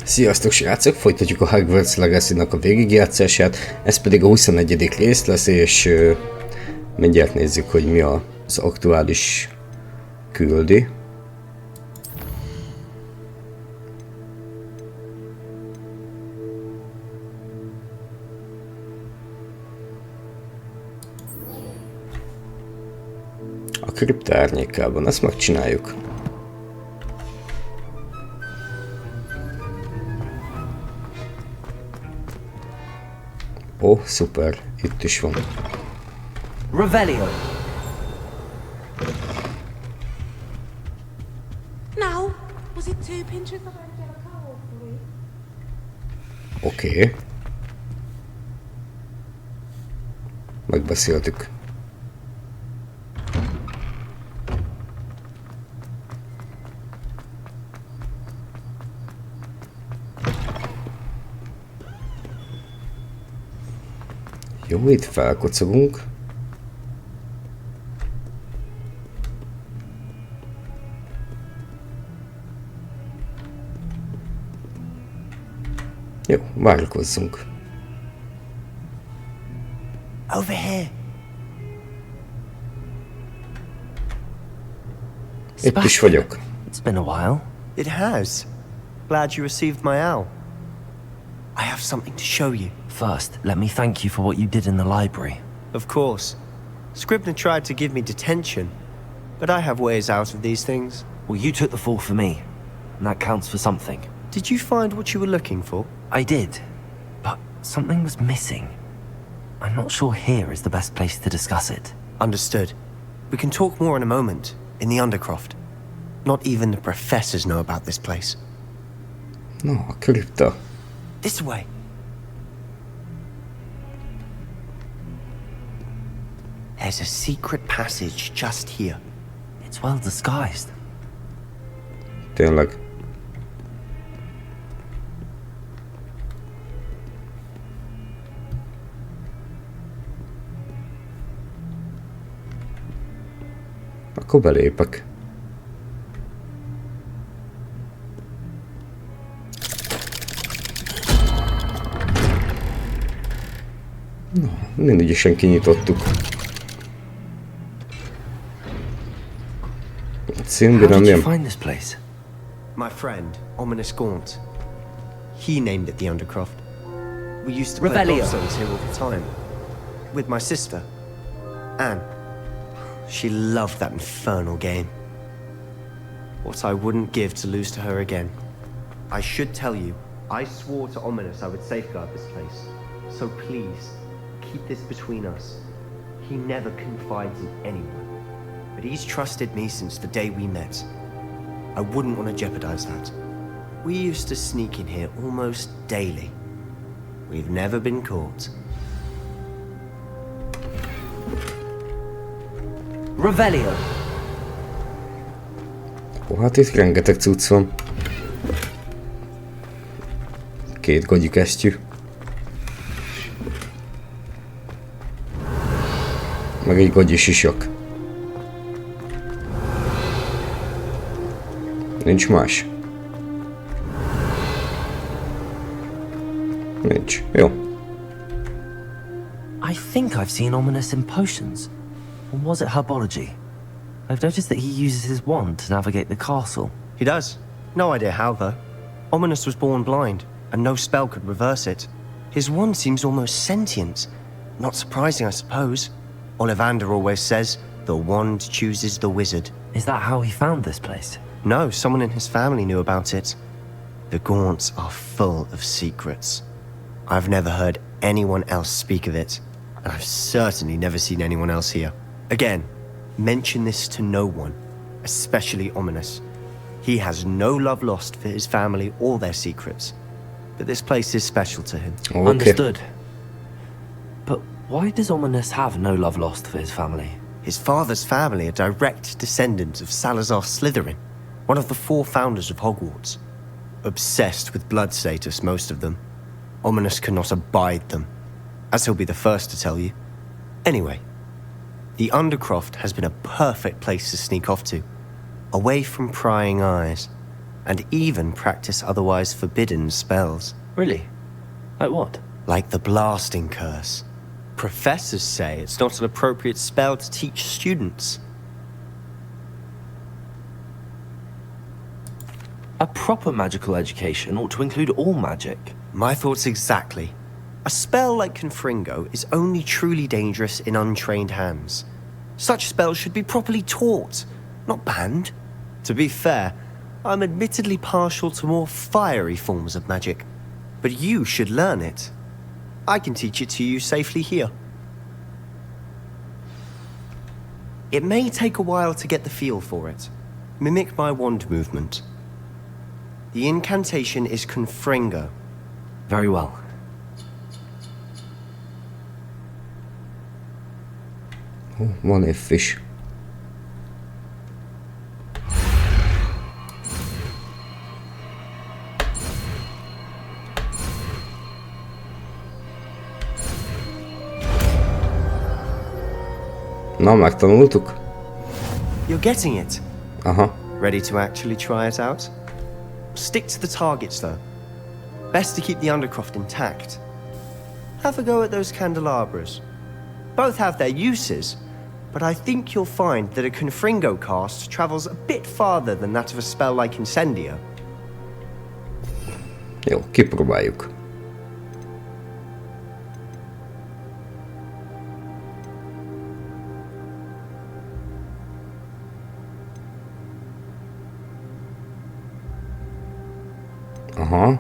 Sziasztok srácok, folytatjuk a Hogwarts Legacy-nak a végigjátszását, ez pedig a 21. rész lesz, és mindjárt nézzük, hogy mi az aktuális küldi. A Kripta árnyékában, ezt megcsináljuk. Ó, szuper, itt is van. Revelio. Now, was it 2 pinches that I get a cold for you? Oké. Megbeszéltük. Jó, itt felkocogunk. Jó, várkozzunk. Over here. Itt is vagyok. It's been a while. It has. Glad you received my owl. I have something to show you. First, let me thank you for what you did in the library. Of course. Scribner tried to give me detention, but I have ways out of these things. Well, you took the fall for me, and that counts for something. Did you find what you were looking for? I did, but something was missing. I'm not sure here is the best place to discuss it. Understood. We can talk more in a moment, in the Undercroft. Not even the professors know about this place. No, a Kripta. This way. There's a secret passage just here. It's well disguised. Tényleg. Akkor belépek. No, mindegyesen kinyitottuk. How did you find this place? My friend, Ominous Gaunt. He named it the Undercroft. We used to play Revelio. golf zones here all the time. With my sister, Anne. She loved that infernal game. What I wouldn't give to lose to her again. I should tell you, I swore to Ominous I would safeguard this place. So please, keep this between us. He never confides in anyone. But he's trusted me since the day we met. I wouldn't want to jeopardize that. We used to sneak in here almost daily. We've never been caught. Revelio. Ó, hát itt rengeteg cucc van. 2 gagyi kesztyű. Meg egy gagyi sisak. Nincs más? Nincs. Jó. I think I've seen Ominous in potions. Or was it herbology? I've noticed that he uses his wand to navigate the castle. He does. No idea how, though. Ominous was born blind, and no spell could reverse it. His wand seems almost sentient. Not surprising, I suppose. Ollivander always says, the wand chooses the wizard. Is that how he found this place? No, someone in his family knew about it. The Gaunts are full of secrets. I've never heard anyone else speak of it, and I've certainly never seen anyone else here. Again, mention this to no one, especially Ominous. He has no love lost for his family or their secrets, but this place is special to him. Okay. Understood. But why does Ominous have no love lost for his family? His father's family are direct descendants of Salazar Slytherin, one of the 4 founders of Hogwarts. Obsessed with blood status, most of them. Ominous cannot abide them, as he'll be the first to tell you. Anyway, the Undercroft has been a perfect place to sneak off to, away from prying eyes. and even practice otherwise forbidden spells. Really? Like what? Like the blasting curse. Professors say it's not an appropriate spell to teach students. A proper magical education ought to include all magic. My thoughts exactly. A spell like Confringo is only truly dangerous in untrained hands. Such spells should be properly taught, not banned. To be fair, I'm admittedly partial to more fiery forms of magic, but you should learn it. I can teach it to you safely here. It may take a while to get the feel for it. Mimic my wand movement. The incantation is Confringo. Very well. Van egy fish. Na, megtanultuk? You're getting it. Aha. Ready to actually try it out? Stick to the targets, though. Best to keep the undercroft intact. Have a go at those candelabras. Both have their uses, but I think you'll find that a Confringo cast travels a bit farther than that of a spell like Incendio. Jó, kipróbáljuk. Aha.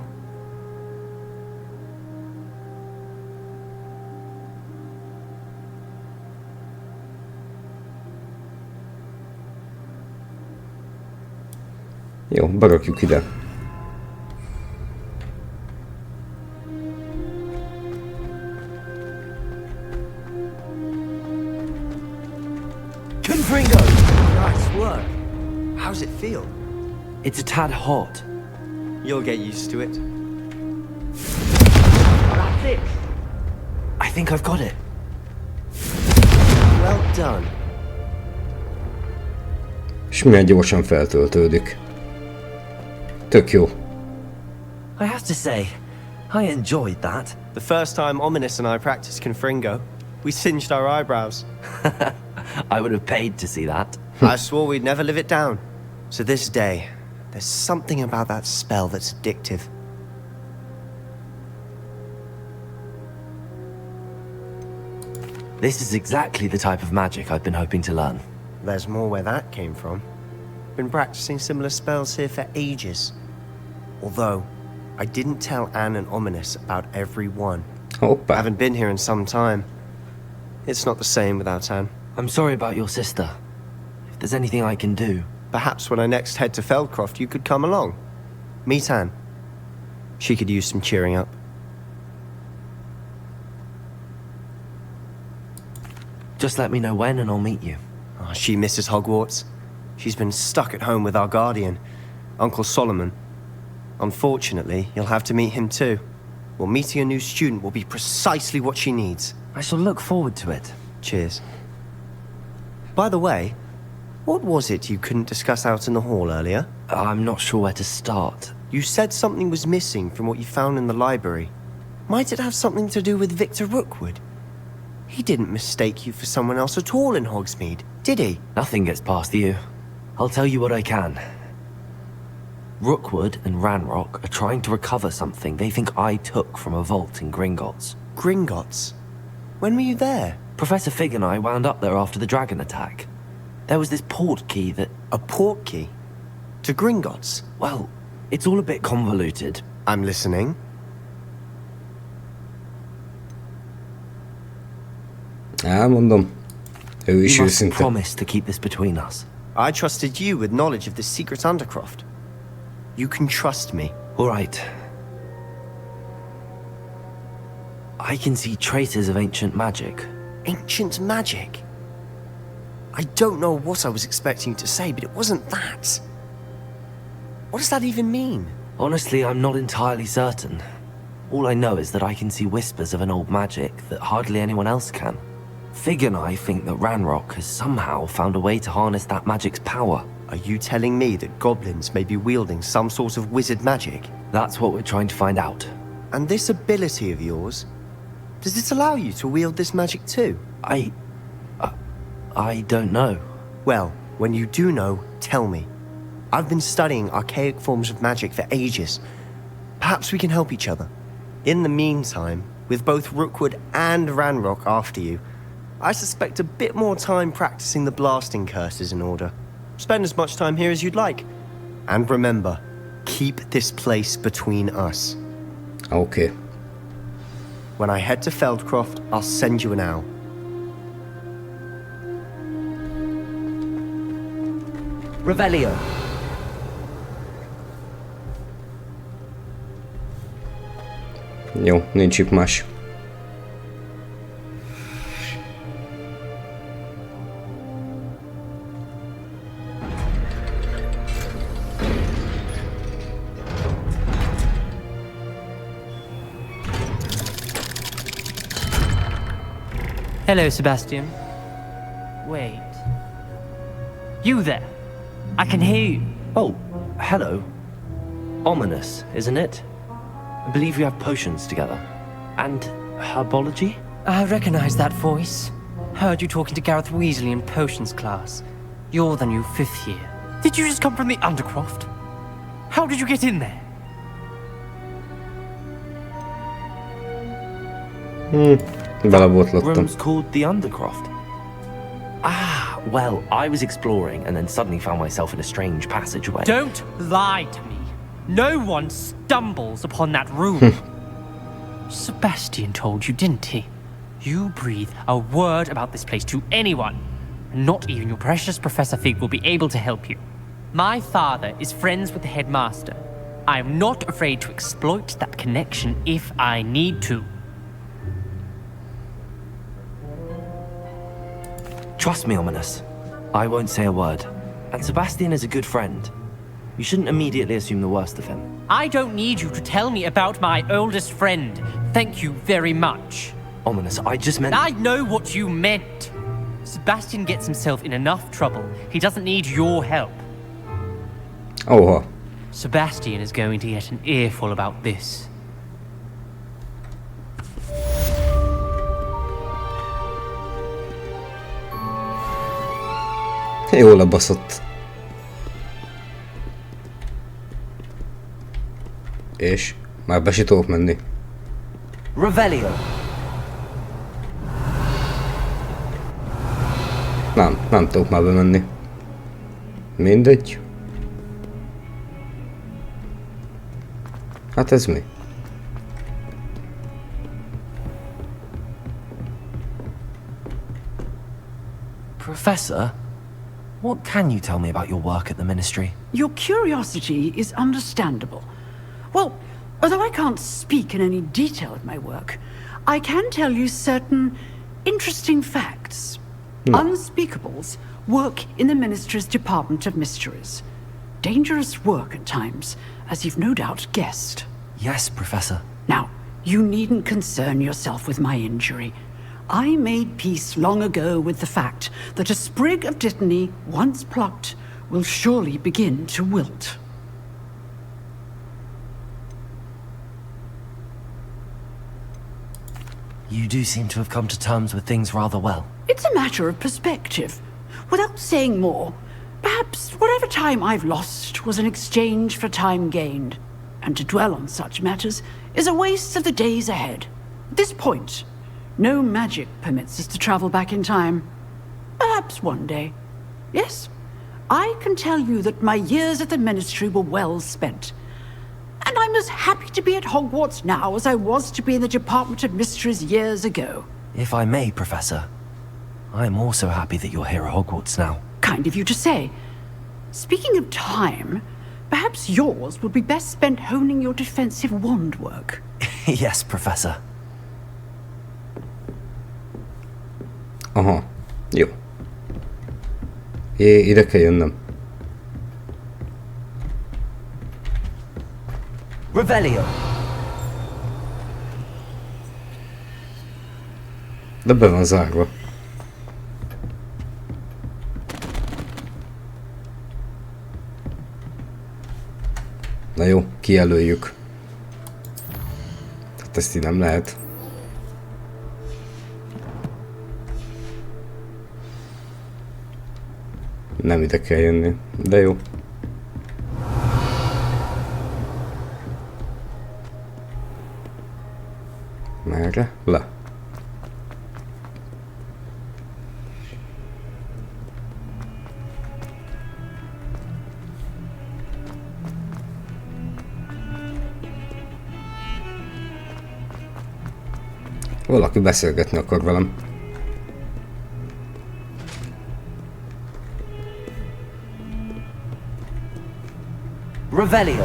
Jó, berakjuk ide. Confringo! Nice work. How's it feel? It's a tad hot. You'll get used to it. That's it. I think I've got it. Well done. És milyen gyorsan feltöltődik. Tök jó. I have to say, I enjoyed that. The first time Ominous and I practiced Confringo, we singed our eyebrows. I would have paid to see that. I swore we'd never live it down. So this day, there's something about that spell that's addictive. This is exactly the type of magic I've been hoping to learn. There's more where that came from. Been practicing similar spells here for ages. Although, I didn't tell Anne and Ominous about every one. I Hoppá. haven't been here in some time. It's not the same without Anne. I'm sorry about your sister. If there's anything I can do... Perhaps when I next head to Feldcroft, you could come along. Meet Anne. She could use some cheering up. Just let me know when and I'll meet you. Oh, she misses Hogwarts. She's been stuck at home with our guardian, Uncle Solomon. Unfortunately, you'll have to meet him too. Well, meeting a new student will be precisely what she needs. I shall look forward to it. Cheers. By the way, what was it you couldn't discuss out in the hall earlier? I'm not sure where to start. You said something was missing from what you found in the library. Might it have something to do with Victor Rookwood? He didn't mistake you for someone else at all in Hogsmeade, did he? Nothing gets past you. I'll tell you what I can. Rookwood and Ranrock are trying to recover something they think I took from a vault in Gringotts. Gringotts? When were you there? Professor Fig and I wound up there after the dragon attack. There was this port key that... A port key? To Gringotts? Well, it's all a bit convoluted. I'm listening. Elmondom. Ő is You must őszinte. promise to keep this between us. I trusted you with knowledge of this secret undercroft. You can trust me. All right. I can see traces of ancient magic. Ancient magic? I don't know what I was expecting to say, but it wasn't that. What does that even mean? Honestly, I'm not entirely certain. All I know is that I can see whispers of an old magic that hardly anyone else can. Fig and I think that Ranrock has somehow found a way to harness that magic's power. Are you telling me that goblins may be wielding some sort of wizard magic? That's what we're trying to find out. And this ability of yours, does it allow you to wield this magic too? I don't know. Well, when you do know, tell me. I've been studying archaic forms of magic for ages. Perhaps we can help each other. In the meantime, with both Rookwood and Ranrock after you, I suspect a bit more time practicing the blasting curse is in order. Spend as much time here as you'd like. And remember, keep this place between us. Okay. When I head to Feldcroft, I'll send you an owl. Revelio. Jó, nincs itt más. Hello, Sebastian. Wait. You there? I can hear you. Oh, hello. Ominous, isn't it? I believe we have potions together. And herbology? I recognize that voice. Heard you talking to Gareth Weasley in potions class. You're the new 5th year. Did you just come from the Undercroft? How did you get in there? Belebotlottam. Room's called the Undercroft. Ah, well, I was exploring and then suddenly found myself in a strange passageway. Don't lie to me. No one stumbles upon that room. Sebastian told you, didn't he? You breathe a word about this place to anyone, and not even your precious Professor Fig will be able to help you. My father is friends with the headmaster. I am not afraid to exploit that connection if I need to. Trust me, Ominous. I won't say a word. And Sebastian is a good friend. You shouldn't immediately assume the worst of him. I don't need you to tell me about my oldest friend. Thank you very much. Ominous, I just meant... I know what you meant. Sebastian gets himself in enough trouble. He doesn't need your help. Oha. Sebastian is going to get an earful about this. Jól lebaszott. És már be se tudok menni. Revelio. Nem tudok már bemenni. Mindegy. Hát ez mi? Professor, what can you tell me about your work at the Ministry? Your curiosity is understandable. Well, although I can't speak in any detail of my work, I can tell you certain interesting facts. Unspeakables work in the Ministry's Department of Mysteries. Dangerous work at times, as you've no doubt guessed. Yes, Professor. Now, you needn't concern yourself with my injury. I made peace long ago with the fact that a sprig of dittany, once plucked, will surely begin to wilt. You do seem to have come to terms with things rather well. It's a matter of perspective. Without saying more, perhaps whatever time I've lost was in exchange for time gained. And to dwell on such matters is a waste of the days ahead. At this point, no magic permits us to travel back in time. Perhaps one day. Yes, I can tell you that my years at the Ministry were well spent. And I'm as happy to be at Hogwarts now as I was to be in the Department of Mysteries years ago. If I may, Professor, I am also happy that you're here at Hogwarts now. Kind of you to say. Speaking of time, perhaps yours would be best spent honing your defensive wand work. Yes, Professor. Aha, jó. Ide kell jönnöm. Revelio. De be van zárva. kijelöljük. Hát ezt így nem lehet. Nem ide kell jönni, de jó. Merre? Le. Valaki beszélgetni akar velem. Revelio.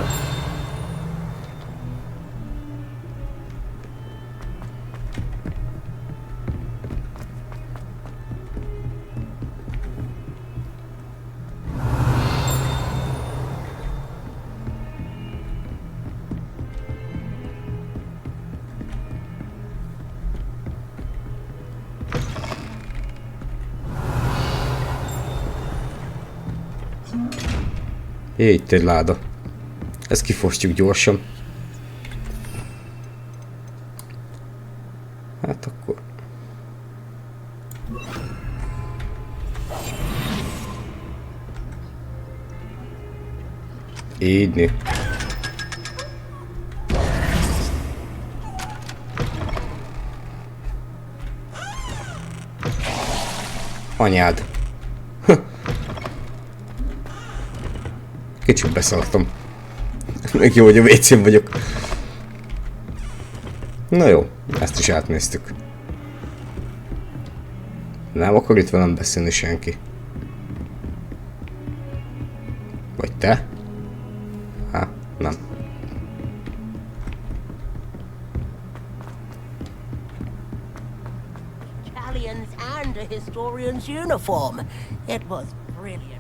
Jé, itt egy láda. Ezt kifostjuk gyorsan. Hát akkor... Így. Anyád. Kicsit beszartam. Még jó, hogy a WC-n vagyok. Na jó, ezt is átnéztük. Nem akar itt velem beszélni senki. Vagy te? Há, nem. Italians and a historian's uniform. It was brilliant.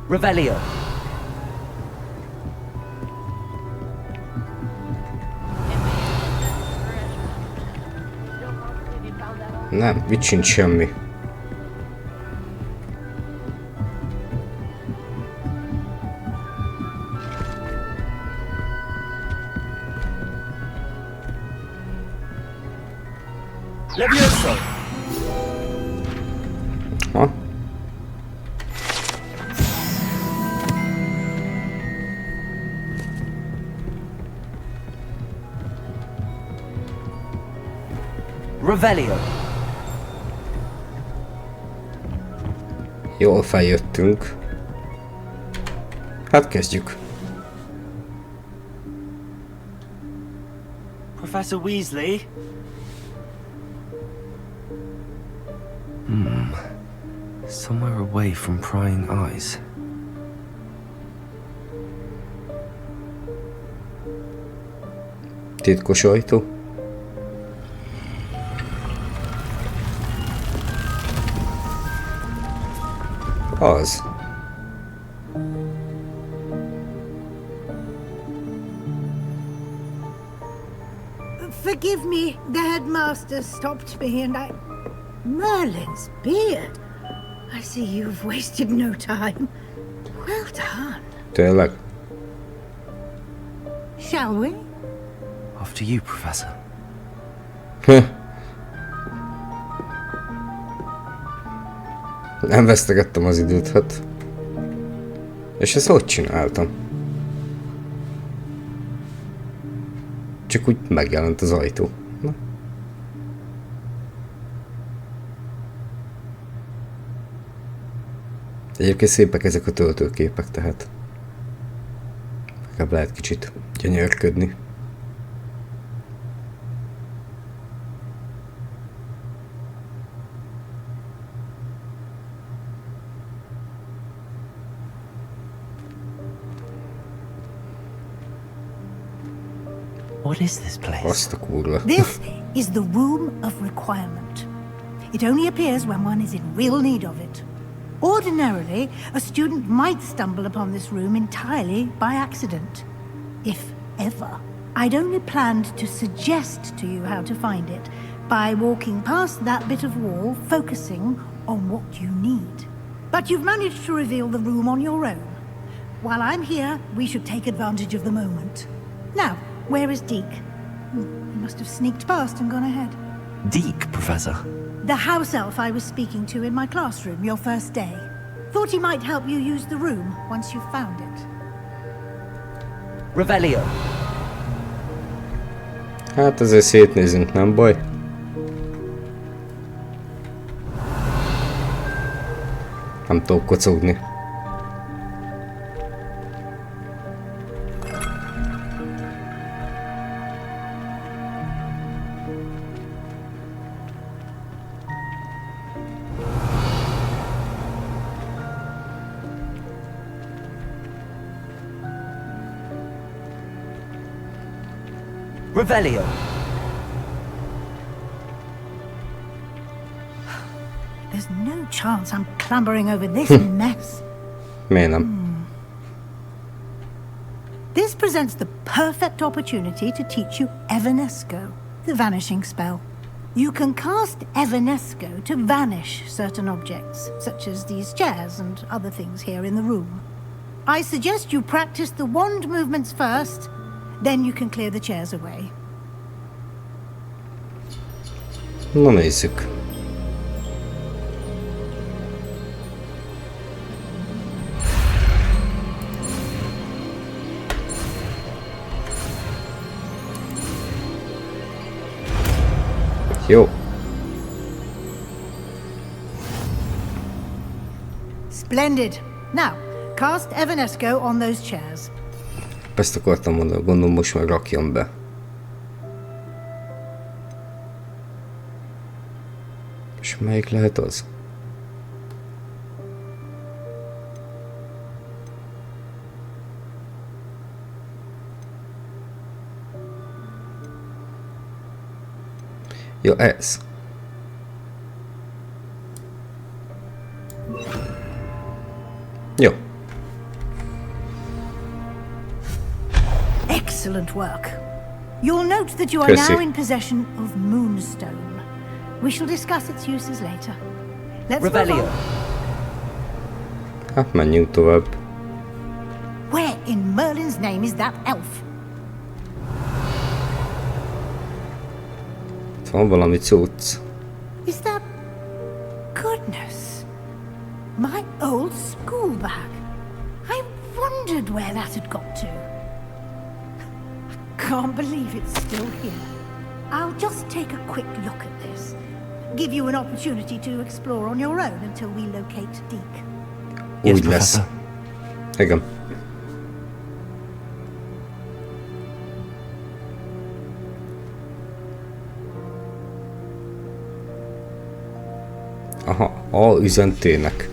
Revelio. Nem, itt sincs semmi. Levioso. Ha? Revelio. Jól feljöttünk. Hát kezdjük. Professor Weasley? Somewhere away from prying eyes. Titkos ajtó. Az. Forgive me, the headmaster stopped me and I... Merlin's beard. I see you've wasted no time. Well done. Tényleg? Shall we? After you, Professor. Nem vesztegettem az időt, hát. És ezt hogy csináltam? Csak úgy megjelent az ajtó. Na. Egyébként szépek ezek a töltőképek, tehát legalább lehet kicsit gyönyörködni. What is this place? Azt a kurva. This is the Room of Requirement. It only appears when one is in real need of it. Ordinarily, a student might stumble upon this room entirely by accident. If ever. I'd only planned to suggest to you how to find it by walking past that bit of wall, focusing on what you need. But you've managed to reveal the room on your own. while I'm here, we should take advantage of the moment. Now, where is Deke? He must have sneaked past and gone ahead. Deke, Professor. The house elf I was speaking to in my classroom your first day. Thought he might help you use the room once you've found it. Revelio. Hát azért szétnézünk, nem baj. Nem tudok kocogni. Revelio. There's no chance I'm clambering over this mess. Miért nem? This presents the perfect opportunity to teach you Evanesco, the vanishing spell. You can cast Evanesco to vanish certain objects, such as these chairs and other things here in the room. I suggest you practice the wand movements first, then you can clear the chairs away. Na nézzük. Jó. Splendid. Now, cast Evanesco on those chairs. Ezt akartam mondani, gondolom most meg rakjam be. És melyik lehet az? Jó, ez. Jó. Excellent work. You'll note that you are now in possession of Moonstone. We shall discuss its uses later. Let's move on. Hát menjünk tovább. Where in Merlin's name is that elf? Itt van valami cucc. Is that... Goodness. My old school bag. I wondered where that had got to. Can't believe it's still here. I'll just take a quick look at this. Give you an opportunity to explore on your own until we locate Deke. Úgy lesz. Igen. Aha, A üzentének.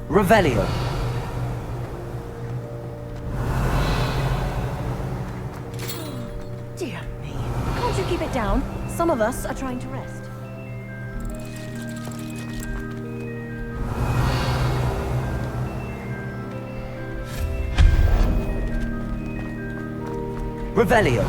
Revelio. Dear me. Can't you keep it down? Some of us are trying to rest. Revelio.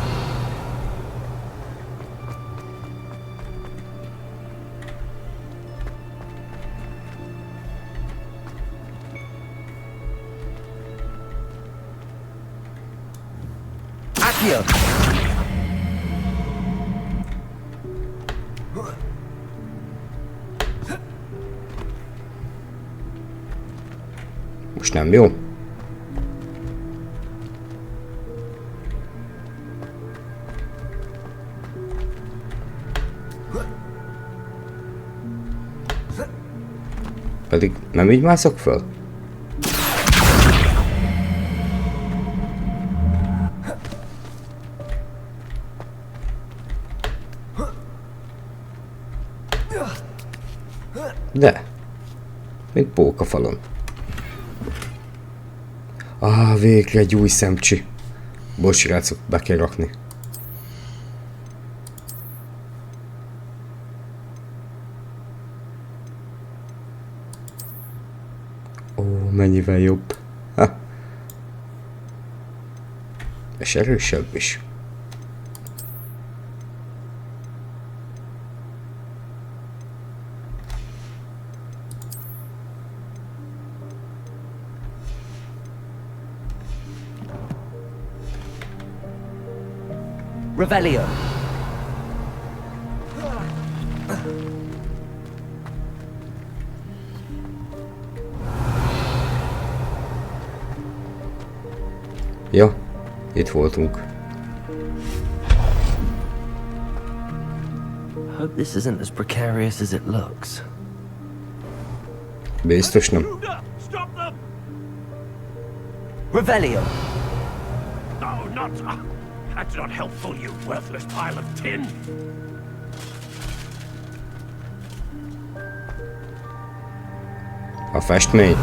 Accio. Most nem jó? Pedig nem így mászok föl? De, mint pókafalon. Végre egy új szemcsi. Bocs, srácok, be kell rakni. Mennyivel jobb. Ha. És erősebb is. Revelio. Ja, itt voltunk. Hope this isn't as precarious as it looks. Biztos nem. Stop them! Revelio. No, not... that's not helpful, you worthless pile of tin! A festmény.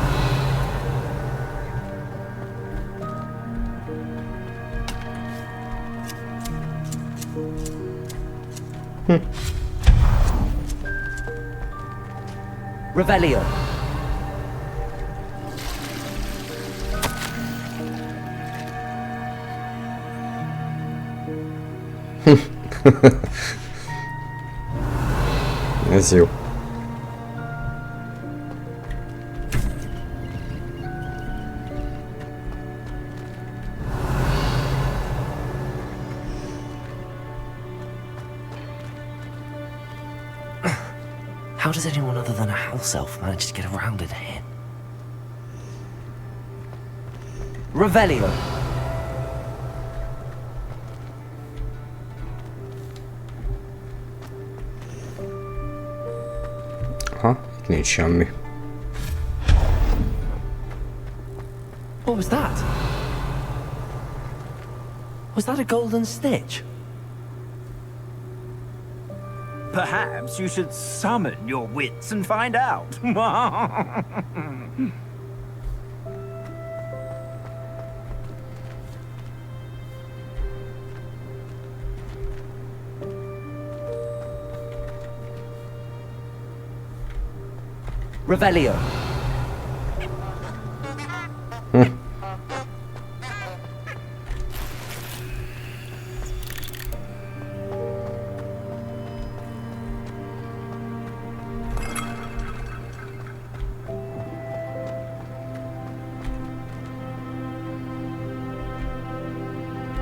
Revelio. Ez jó. How does anyone other than a house elf manage to get around in here? Revelio. Ha, itt nincs semmi. What was that? Was that a golden stitch? Perhaps you should summon your wits and find out. Revelio.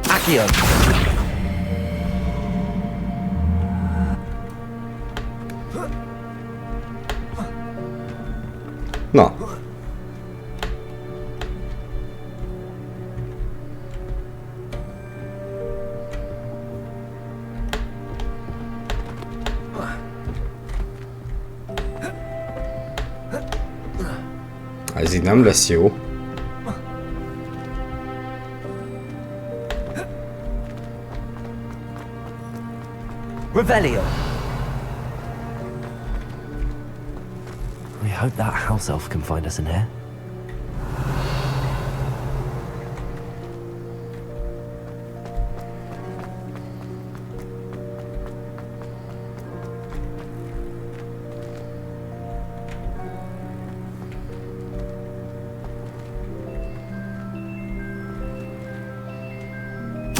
Accio. Na. Ez így nem lesz jó. Revelio. We hope that house elf can find us in here.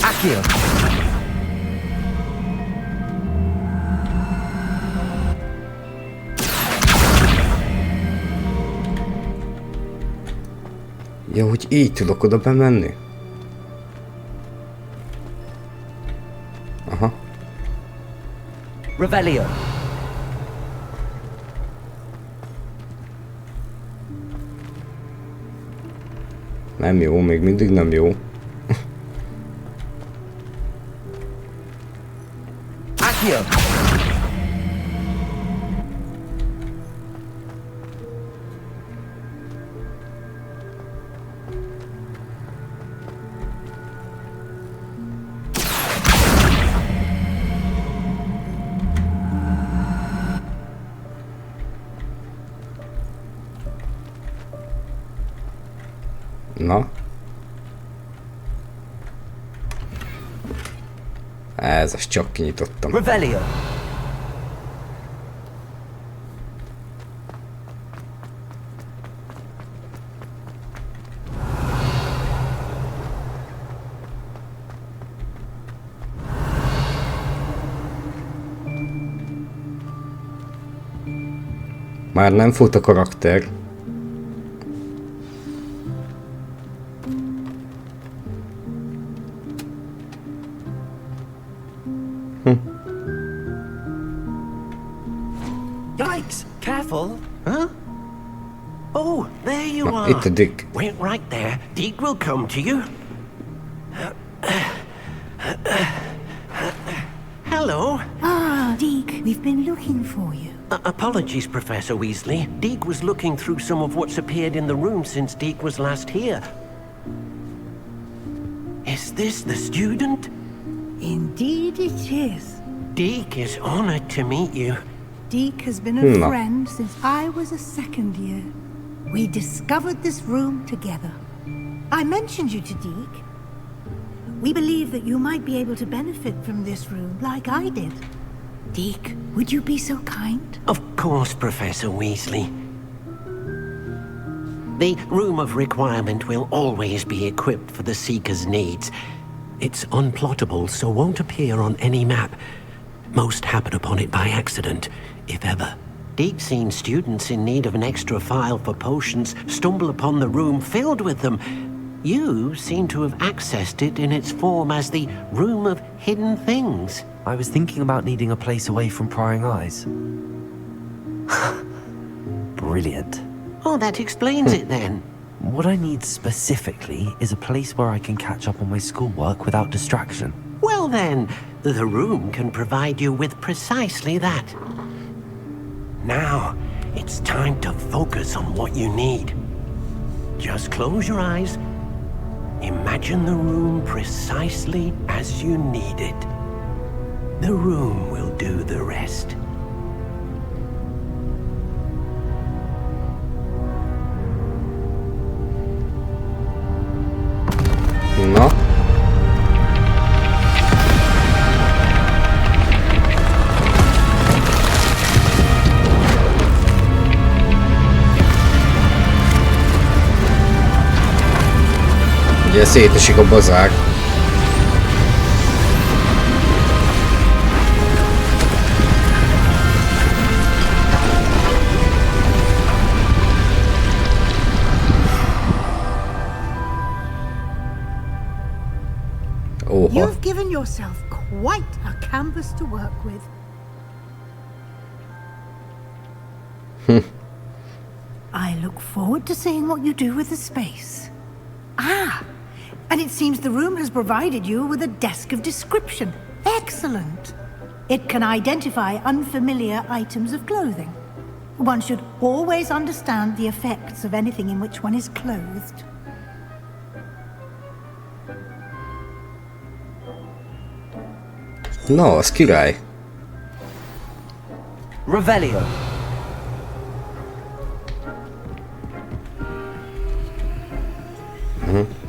Accio. Ja, hogy így tudok oda bemenni? Aha. Revelio. Nem jó, még mindig nem jó. Accio. Na. Ez, azt csak kinyitottam. Revelio. Már nem fut a karakter. Yikes! Careful! Huh? Oh, there you Na, are. itt a Dick. Wait right there. Deke will come to you. Hello. Ah, Deke, we've been looking for you. Apologies, Professor Weasley. Deke was looking through some of what's appeared in the room since Deke was last here. Is this the student? Indeed it is. Deke is honored to meet you. Deke has been a No. friend since I was a second year. We discovered this room together. I mentioned you to Deke. We believe that you might be able to benefit from this room like I did. Deke, would you be so kind? Of course, Professor Weasley. The Room of Requirement will always be equipped for the Seeker's needs. It's unplottable, so won't appear on any map. Most happen upon it by accident, if ever. Deke's seen students in need of an extra file for potions stumble upon the room filled with them. You seem to have accessed it in its form as the Room of Hidden Things. I was thinking about needing a place away from prying eyes. Brilliant. Oh, that explains it then. What I need specifically is a place where I can catch up on my schoolwork without distraction. Well then, the room can provide you with precisely that. Now, it's time to focus on what you need. Just close your eyes. Imagine the room precisely as you need it. The room will do the rest. Na. Ugye szétesik a bazár. Oha. You've given yourself quite a canvas to work with. I look forward to seeing what you do with the space. Ah, and it seems the room has provided you with a desk of description. Excellent. It can identify unfamiliar items of clothing. One should always understand the effects of anything in which one is clothed. Na, az király. Revelio.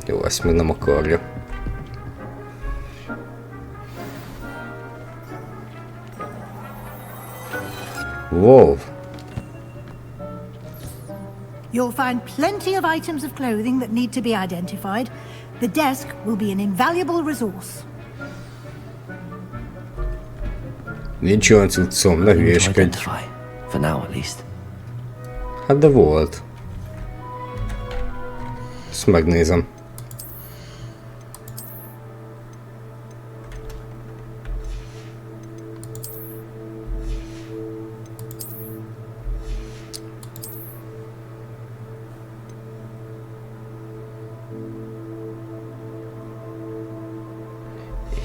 Jó, ezt még nem akarja. Wow. You'll find plenty of items of clothing that need to be identified. The desk will be an invaluable resource. Nincs olyan cuccom, ne hülyéskedj. Identify, for now at least. Hát de volt. Ezt megnézem.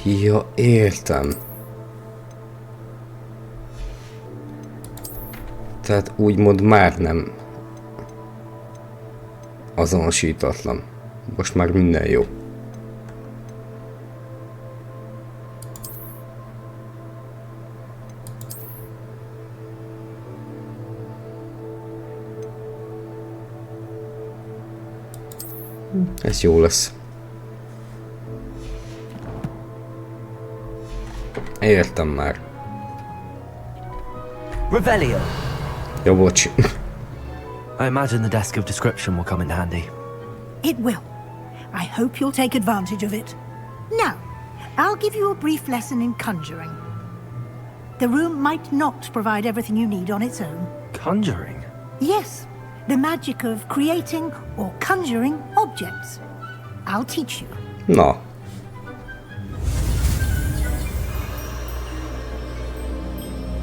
Ja, értem. Tehát úgymond már nem azonosítatlan. Most már minden jó. Ez jó lesz. Értem már. Revelio. Ja, bocs. I imagine the desk of description will come in handy. It will. I hope you'll take advantage of it. Now, I'll give you a brief lesson in conjuring. The room might not provide everything you need on its own. Conjuring? Yes, the magic of creating or conjuring objects. I'll teach you. Na.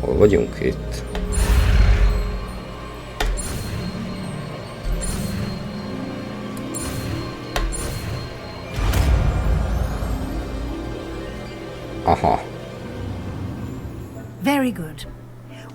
Hol vagyunk itt? Aha. Very good.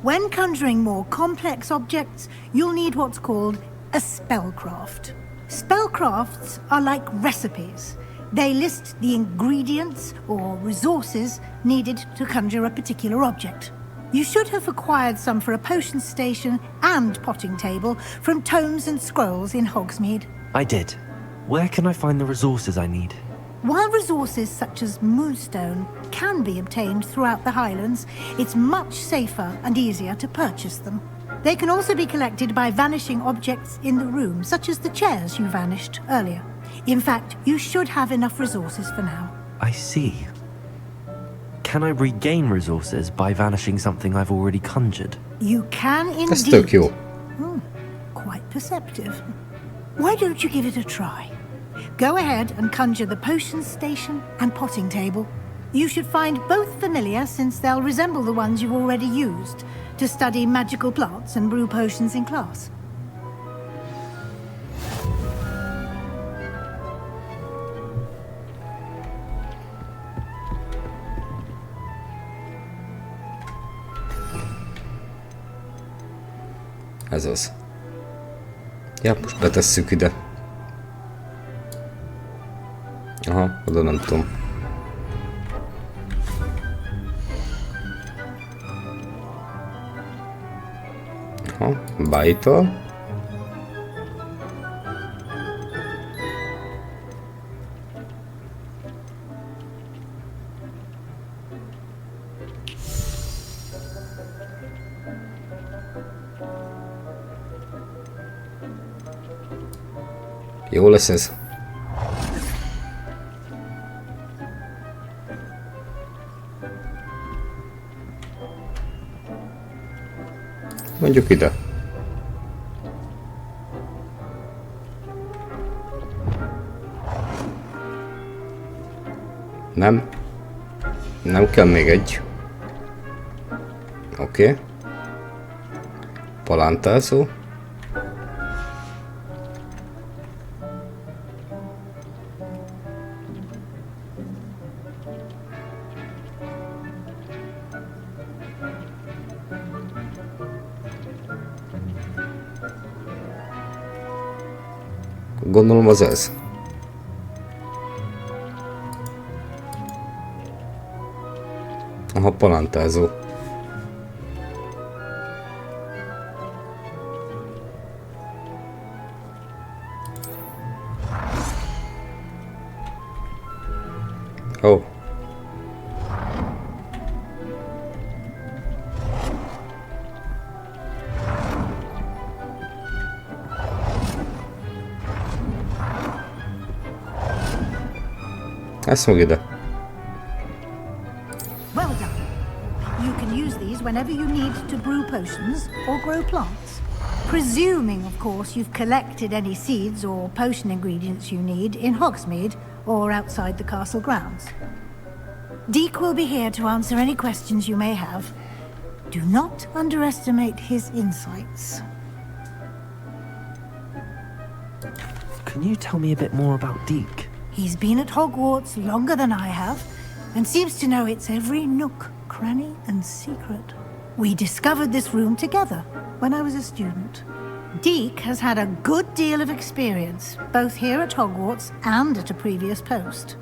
When conjuring more complex objects, you'll need what's called a spellcraft. Spellcrafts are like recipes. They list the ingredients or resources needed to conjure a particular object. You should have acquired some for a potion station and potting table from tomes and scrolls in Hogsmeade. I did. Where can I find the resources I need? While resources such as moonstone can be obtained throughout the Highlands, it's much safer and easier to purchase them. They can also be collected by vanishing objects in the room, such as the chairs you vanished earlier. In fact, you should have enough resources for now. I see. Can I regain resources by vanishing something I've already conjured? You can indeed. Ez tök jó. Quite perceptive. Why don't you give it a try? Go ahead and conjure the potion station and potting table. You should find both familiar, since they'll resemble the ones you've already used to study magical plants and brew potions in class. Ez az. Ja, most betesszük ide. Aha, oda nem tudom. Aha, bájtól. Jó lesz ez. Mondjuk ide. Nem. Nem kell még egy. Oké. Palántázó. Gondolom az ez. Aha, palántázó. Ó. Ezt meg ide. Well done. You can use these whenever you need to brew potions or grow plants. Presuming, of course, you've collected any seeds or potion ingredients you need in Hogsmeade or outside the castle grounds. Deek will be here to answer any questions you may have. Do not underestimate his insights. Can you tell me a bit more about Deek? He's been at Hogwarts longer than I have, and seems to know its every nook, cranny, and secret. We discovered this room together when I was a student. Deek has had a good deal of experience, both here at Hogwarts and at a previous post.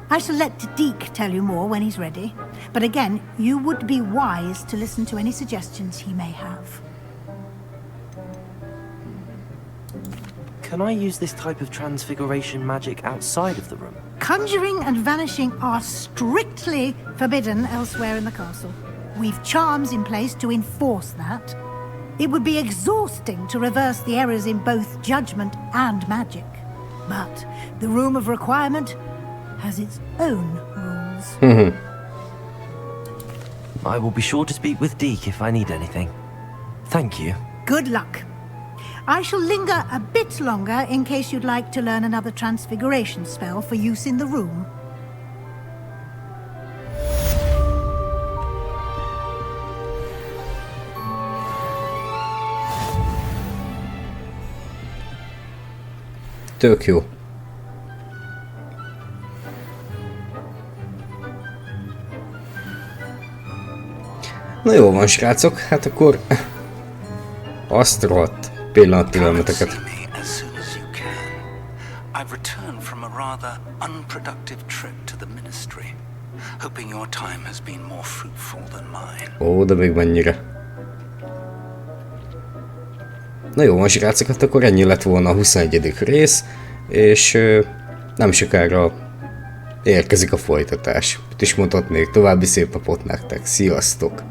I shall let Deek tell you more when he's ready, but again, you would be wise to listen to any suggestions he may have. Can I use this type of transfiguration magic outside of the room? Conjuring and vanishing are strictly forbidden elsewhere in the castle. We've charms in place to enforce that. It would be exhausting to reverse the errors in both judgment and magic. But the Room of Requirement has its own rules. I will be sure to speak with Deek if I need anything. Thank you. Good luck. I shall linger a bit longer in case you'd like to learn another transfiguration spell for use in the room. Tök jó. Na jó van, srácok, hát akkor azt rohadt pillanat türelmeteket. I've returned from a rather unproductive trip to the ministry, hoping your time has been more fruitful than mine. Ó, de még mennyire. Na jó van, srácok, hát akkor ennyi lett volna a 21. rész, és nem sokára érkezik a folytatás. Itt is mondhatnék, további szép napot nektek, sziasztok!